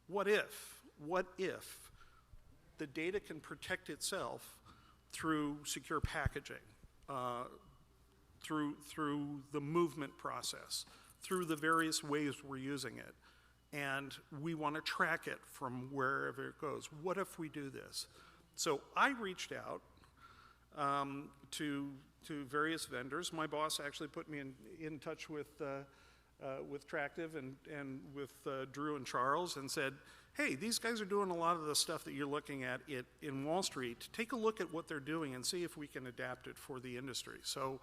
what if the data can protect itself through secure packaging, through the movement process, through the various ways we're using it, and we want to track it from wherever it goes. What if we do this? So I reached out to various vendors. My boss actually put me in touch with Tractiv and with Drew and Charles and said, hey, these guys are doing a lot of the stuff that you're looking at in Wall Street. Take a look at what they're doing and see if we can adapt it for the industry. So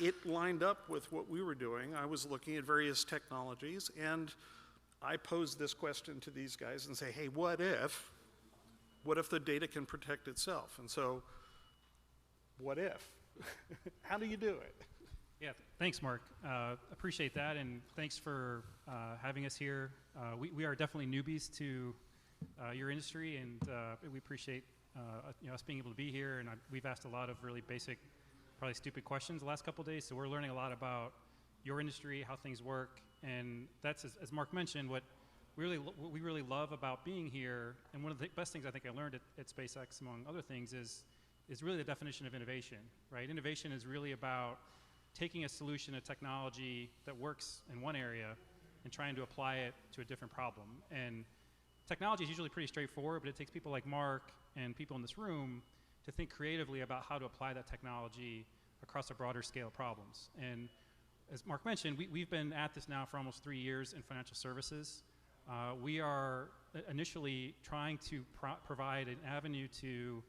it lined up with what we were doing. I was looking at various technologies, and I posed this question to these guys and say, hey, what if the data can protect itself? And so, what if? How do you do it? Yeah, thanks, Mark. Appreciate that, and thanks for having us here. We are definitely newbies to your industry, and we appreciate us being able to be here. And we've asked a lot of really basic, probably stupid questions the last couple of days, so we're learning a lot about your industry, how things work, and that's, as Mark mentioned, what we really love about being here. And one of the best things I think I learned at SpaceX, among other things, is really the definition of innovation, right? Innovation is really about taking a solution, a technology that works in one area and trying to apply it to a different problem. And technology is usually pretty straightforward, but it takes people like Mark and people in this room to think creatively about how to apply that technology across a broader scale of problems. And as Mark mentioned, we've been at this now for almost 3 years in financial services. We are initially trying to provide an avenue to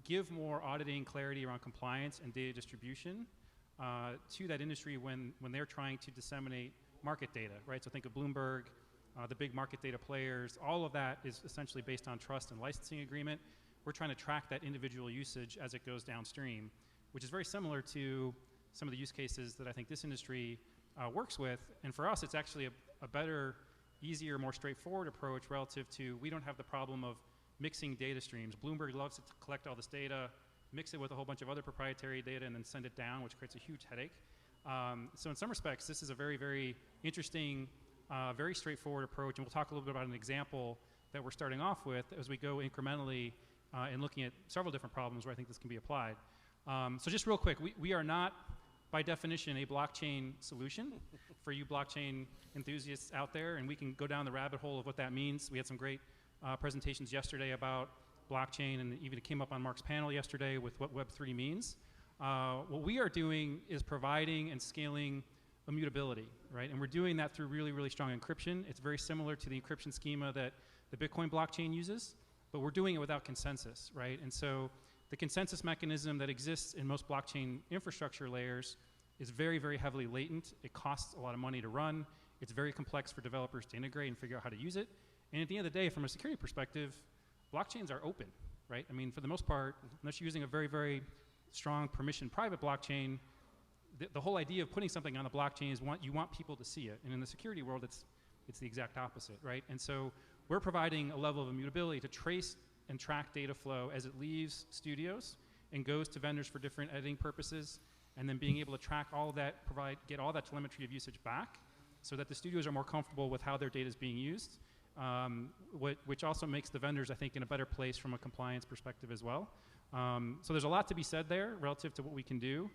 give more auditing clarity around compliance and data distribution to that industry when they're trying to disseminate market data, right? So think of Bloomberg, the big market data players. All of that is essentially based on trust and licensing agreement. We're trying to track that individual usage as it goes downstream, which is very similar to some of the use cases that I think this industry works with. And for us, it's actually a better, easier, more straightforward approach relative to, we don't have the problem of mixing data streams. Bloomberg loves to collect all this data, mix it with a whole bunch of other proprietary data, and then send it down, which creates a huge headache. So in some respects, this is a very, very interesting, very straightforward approach, and we'll talk a little bit about an example that we're starting off with as we go incrementally and looking at several different problems where I think this can be applied. So just real quick, we are not, by definition, a blockchain solution for you blockchain enthusiasts out there, and we can go down the rabbit hole of what that means. We had some great presentations yesterday about blockchain, and even it came up on Mark's panel yesterday with what Web3 means. What we are doing is providing and scaling immutability, right? And we're doing that through really, really strong encryption. It's very similar to the encryption schema that the Bitcoin blockchain uses, but we're doing it without consensus, right? And so the consensus mechanism that exists in most blockchain infrastructure layers is very, very heavily latent. It costs a lot of money to run. It's very complex for developers to integrate and figure out how to use it. And at the end of the day, from a security perspective, blockchains are open, right? I mean, for the most part, unless you're using a very, very strong permission private blockchain, the whole idea of putting something on the blockchain is you want people to see it. And in the security world, it's the exact opposite, right? And so we're providing a level of immutability to trace and track data flow as it leaves studios and goes to vendors for different editing purposes, and then being able to track all of that, get all that telemetry of usage back so that the studios are more comfortable with how their data is being used, which also makes the vendors, I think, in a better place from a compliance perspective as well. So there's a lot to be said there relative to what we can do.